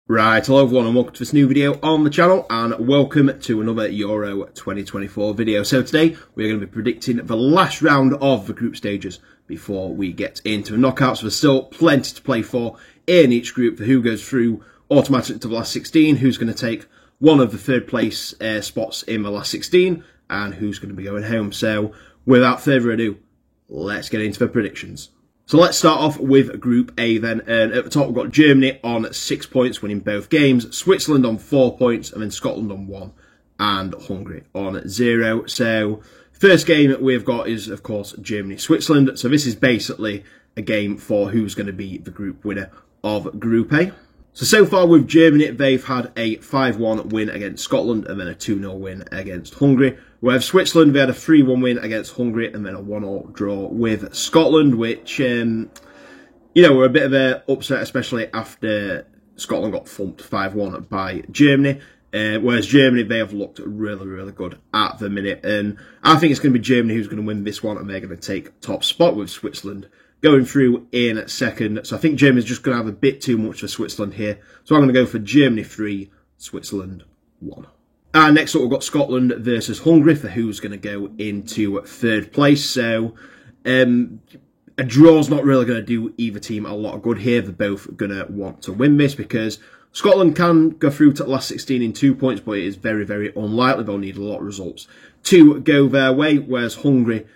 Right, hello everyone and welcome to this new video on the channel and welcome to another Euro 2024 video. So today we're going to be predicting the last round of the group stages before we get into the knockouts. There's still plenty to play for in each group for who goes through automatically to the last 16, who's going to take one of the third place spots in the last 16 and who's going to be going home. So without further ado, let's get into the predictions. So let's start off with Group A then, and at the top we've got Germany on 6 points, winning both games, Switzerland on 4 points, and then Scotland on 1, and Hungary on 0. So first game we've got is, of course, Germany-Switzerland. So this is basically a game for who's going to be the group winner of Group A. So far with Germany, they've had a 5-1 win against Scotland and then a 2-0 win against Hungary. Whereas Switzerland, they had a 3-1 win against Hungary and then a 1-0 draw with Scotland, which, you know, were a bit of an upset, especially after Scotland got thumped 5-1 by Germany. Whereas Germany, they have looked really, really good at the minute. And I think it's going to be Germany who's going to win this one and they're going to take top spot with Switzerland going through in second. So I think Germany's just going to have a bit too much for Switzerland here. So I'm going to go for Germany 3, Switzerland 1. And next up we've got Scotland versus Hungary for who's going to go into third place. So a draw's not really going to do either team a lot of good here. They're both going to want to win this because Scotland can go through to the last 16 in 2 points, but it is very, very unlikely. They'll need a lot of results to go their way, whereas Hungary,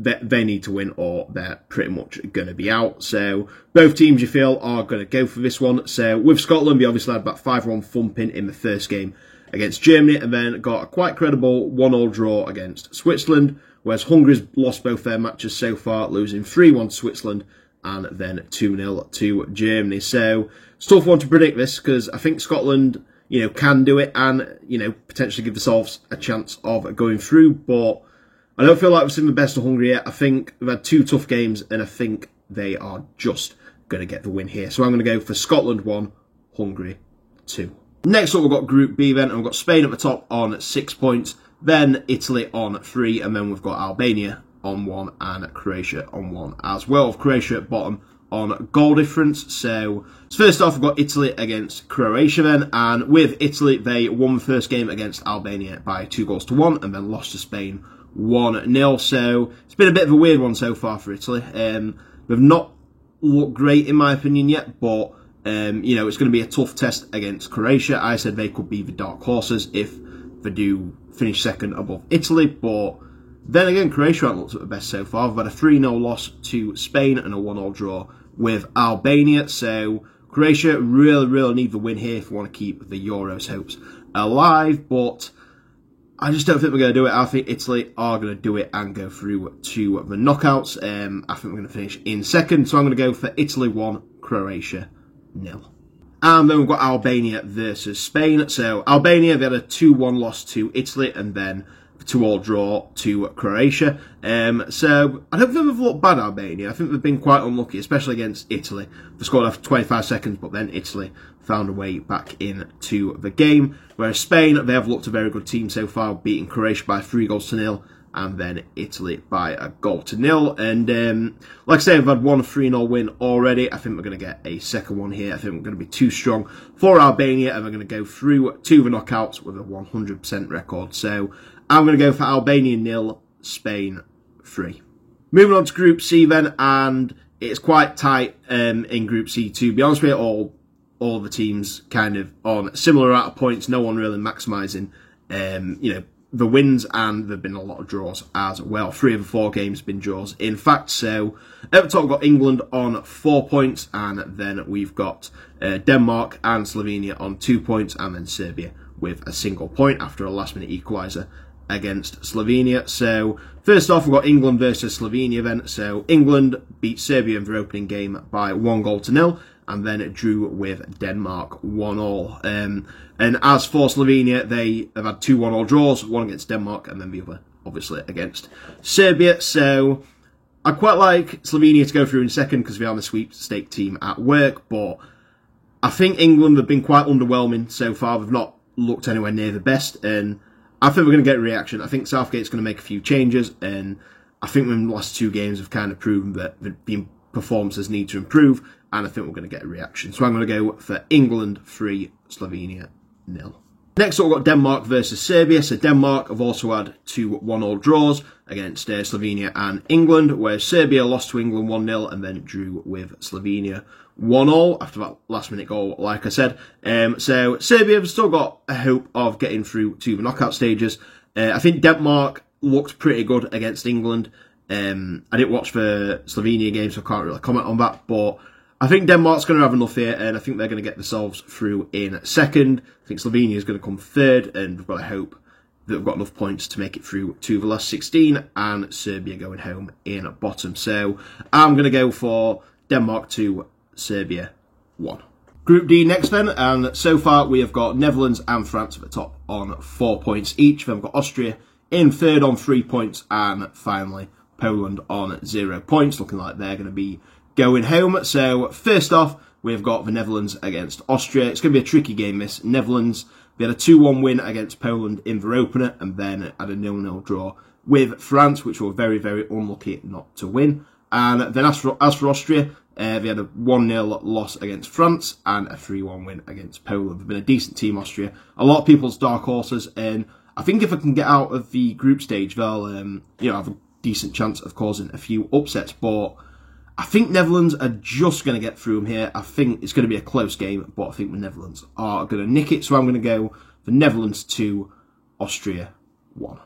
they need to win or they're pretty much going to be out. So both teams, you feel, are going to go for this one. So with Scotland, we obviously had about 5-1 thumping in the first game against Germany and then got a quite credible 1-0 draw against Switzerland, whereas Hungary's lost both their matches so far, losing 3-1 to Switzerland and then 2-0 to Germany. So it's a tough one to predict this because I think Scotland, you know, can do it and, you know, potentially give themselves a chance of going through, but I don't feel like we've seen the best of Hungary yet. I think they've had 2 tough games and I think they are just going to get the win here. So I'm going to go for Scotland 1, Hungary 2. Next up we've got Group B then, and we've got Spain at the top on 6 points, then Italy on 3, and then we've got Albania on 1 and Croatia on 1 as well. With Croatia at bottom on goal difference. So first off we've got Italy against Croatia then, and with Italy they won the first game against Albania by 2-1 and then lost to Spain 1-0. So it's been a bit of a weird one so far for Italy. They've not looked great in my opinion yet, but you know, it's going to be a tough test against Croatia. I said they could be the dark horses if they do finish second above Italy, but then again, Croatia haven't looked at the best so far. They've had a 3-0 loss to Spain and a 1-0 draw with Albania. So Croatia really, really need the win here if we want to keep the Euros hopes alive, but I just don't think we're going to do it. I think Italy are going to do it and go through to the knockouts. I think we're going to finish in second, so I'm going to go for Italy 1, Croatia 0. And then we've got Albania versus Spain. So Albania, they had a 2-1 loss to Italy and then a 2-2 draw to Croatia. So I don't think they've looked bad, Albania. I think they've been quite unlucky, especially against Italy. They scored after 25 seconds, but then Italy found a way back into the game. Whereas Spain, they have looked a very good team so far, beating Croatia by 3-0 and then Italy by 1-0. And like I say, we've had one 3-0 win already. I think we're going to get a second one here. I think we're going to be too strong for Albania and we're going to go through to the knockouts with a 100% record. So I'm going to go for Albania 0, Spain 3. Moving on to Group C then, and it's quite tight in Group C to be honest with you. All the teams kind of on similar amount of points. No one really maximising, you know, the wins, and there have been a lot of draws as well. 3 of the 4 games have been draws, in fact. So at the top we've got England on 4 points, and then we've got Denmark and Slovenia on 2 points, and then Serbia with a single point after a last-minute equaliser against Slovenia. So first off we've got England versus Slovenia then. So England beat Serbia in their opening game by 1-0, and then it drew with Denmark 1-1. And as for Slovenia, they have had 2 1-1 draws, one against Denmark and then the other, obviously, against Serbia. So I quite like Slovenia to go through in second because they are the sweepstake team at work, but I think England have been quite underwhelming so far. They've not looked anywhere near the best, and I think we're going to get a reaction. I think Southgate's going to make a few changes, and I think in the last 2 games have kind of proven that they've been performances need to improve, and I think we're going to get a reaction. So I'm going to go for England 3, Slovenia 0. Next up, we've got Denmark versus Serbia. So Denmark have also had 2 1-1 draws against Slovenia and England, whereas Serbia lost to England 1-0 and then drew with Slovenia 1-0 after that last-minute goal, like I said. So Serbia have still got a hope of getting through to the knockout stages. I think Denmark looked pretty good against England. I didn't watch the Slovenia game, so I can't really comment on that, but I think Denmark's going to have enough here, and I think they're going to get themselves through in second. I think Slovenia is going to come third, and we've got to hope that we've got enough points to make it through to the last 16, and Serbia going home in bottom. So I'm going to go for Denmark 2, Serbia 1. Group D next then, and so far we have got Netherlands and France at the top on 4 points each. Then we've got Austria in third on 3 points, and finally Poland on 0 points, looking like they're going to be going home. So first off, we've got the Netherlands against Austria. It's going to be a tricky game, this. Netherlands, they had a 2-1 win against Poland in their opener, and then had a 0-0 draw with France, which were very, very unlucky not to win. And then as for Austria, they had a 1-0 loss against France and a 3-1 win against Poland. They've been a decent team, Austria. A lot of people's dark horses, and I think if they can get out of the group stage, they'll have a decent chance of causing a few upsets. But I think Netherlands are just going to get through them here. I think it's going to be a close game, but I think the Netherlands are going to nick it. So I'm going to go for Netherlands 2, Austria 1.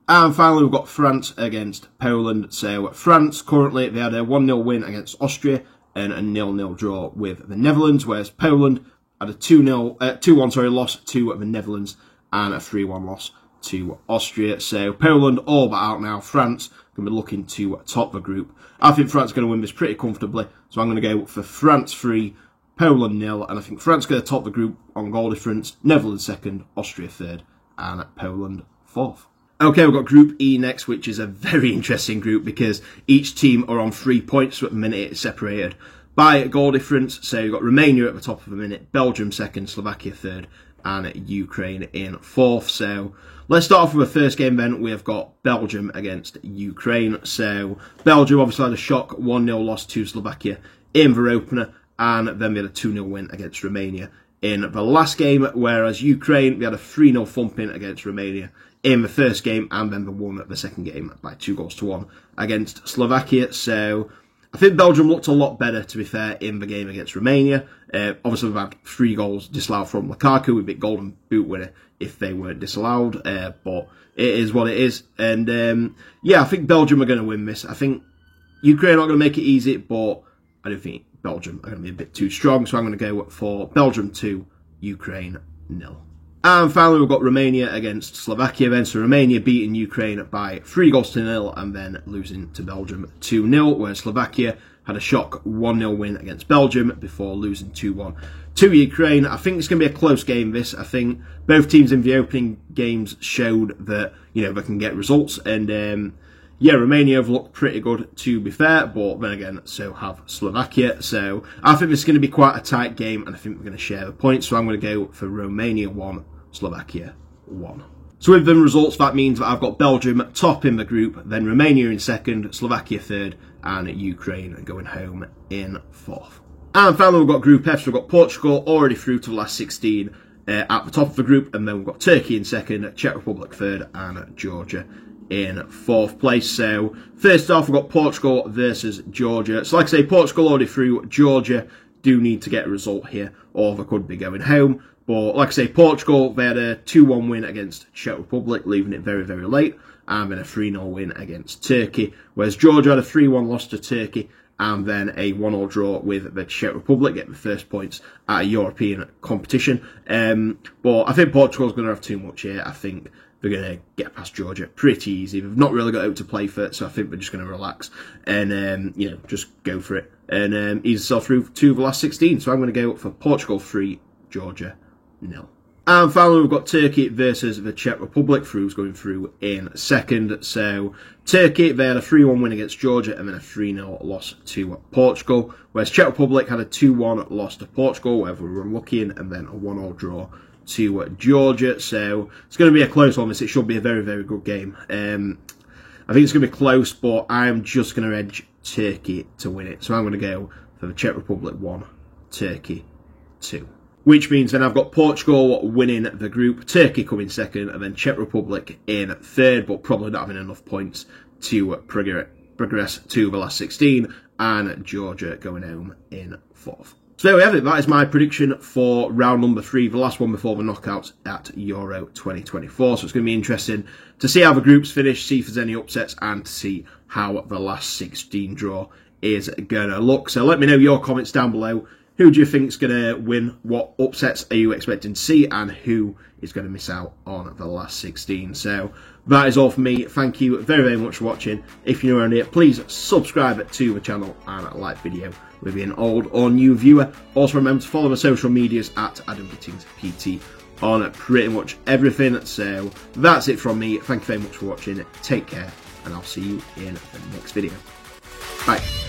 And finally, we've got France against Poland. So France, currently, they had a 1-0 win against Austria and a 0-0 draw with the Netherlands, whereas Poland had a 2-1 loss to the Netherlands and a 3-1 loss to Austria. So Poland all but out now. France going to be looking to top the group. I think France is going to win this pretty comfortably, so I'm going to go for France 3, Poland 0, and I think France going to top the group on goal difference. Netherlands second, Austria third, and Poland fourth. Okay, we've got Group E next, which is a very interesting group because each team are on 3 points, so at the minute it's separated by goal difference. So you've got Romania at the top of the minute, Belgium second, Slovakia third, and Ukraine in fourth. So let's start off with the first game then. We have got Belgium against Ukraine. So Belgium obviously had a shock 1-0 loss to Slovakia in their opener, and then they had a 2-0 win against Romania in the last game, whereas Ukraine, they had a 3-0 thumping against Romania in the first game, and then they won the second game by 2-1 against Slovakia. So I think Belgium looked a lot better, to be fair, in the game against Romania. Obviously, we've had 3 goals disallowed from Lukaku, with a big golden boot winner if they weren't disallowed, but it is what it is. And yeah, I think Belgium are going to win this. I think Ukraine are not going to make it easy, but I do think Belgium are going to be a bit too strong, so I'm going to go for Belgium 2, Ukraine 0. And finally, we've got Romania against Slovakia then. So Romania beating Ukraine by 3-0 and then losing to Belgium 2-0, where Slovakia had a shock 1-0 win against Belgium before losing 2-1 to Ukraine. I think it's going to be a close game, this. I think both teams in the opening games showed that, they can get results. And yeah, Romania have looked pretty good, to be fair, but then again, so have Slovakia. So I think this is going to be quite a tight game, and I think we're going to share the points. So I'm going to go for Romania 1, Slovakia 1. So with them results, that means that I've got Belgium top in the group, then Romania in second, Slovakia third, and Ukraine going home in fourth. And finally, we've got Group F. So we've got Portugal already through to the last 16 at the top of the group, and then we've got Turkey in second, Czech Republic third, and Georgia in fourth place. So first off, we've got Portugal versus Georgia. So like I say, Portugal already through. Georgia do need to get a result here, or they could be going home. But like I say, Portugal, they had a 2-1 win against Czech Republic, leaving it very, very late, and then a 3-0 win against Turkey, whereas Georgia had a 3-1 loss to Turkey, and then a 1-1 draw with the Czech Republic, getting the first points at a European competition. But I think Portugal's going to have too much here. I think they're going to get past Georgia pretty easy. They've not really got out to play for it, so I think they're just going to relax and, just go for it and ease themselves through to the last 16. So I'm going to go for Portugal 3, Georgia 0. And finally, we've got Turkey versus the Czech Republic. Who's going through in second. So Turkey, they had a 3-1 win against Georgia and then a 3-0 loss to Portugal. Whereas Czech Republic had a 2-1 loss to Portugal, where they were unlucky, and then a 1-0 draw to Georgia. So it's going to be a close one. It should be a very, very good game. I think it's going to be close, but I'm just going to edge Turkey to win it. So I'm going to go for the Czech Republic 1, Turkey 2. Which means then I've got Portugal winning the group, Turkey coming second, and then Czech Republic in third, but probably not having enough points to progress to the last 16, and Georgia going home in fourth. So there we have it. That is my prediction for round number 3, the last one before the knockouts at Euro 2024. So it's going to be interesting to see how the groups finish, see if there's any upsets, and to see how the last 16 draw is going to look. So let me know your comments down below. Who do you think is going to win? What upsets are you expecting to see? And who is going to miss out on the last 16? So that is all for me. Thank you very, very much for watching. If you're new around here, please subscribe to the channel and like the video with an old or new viewer. Also remember to follow the social medias at Adam Gittings PT on pretty much everything. So that's it from me. Thank you very much for watching. Take care, and I'll see you in the next video. Bye.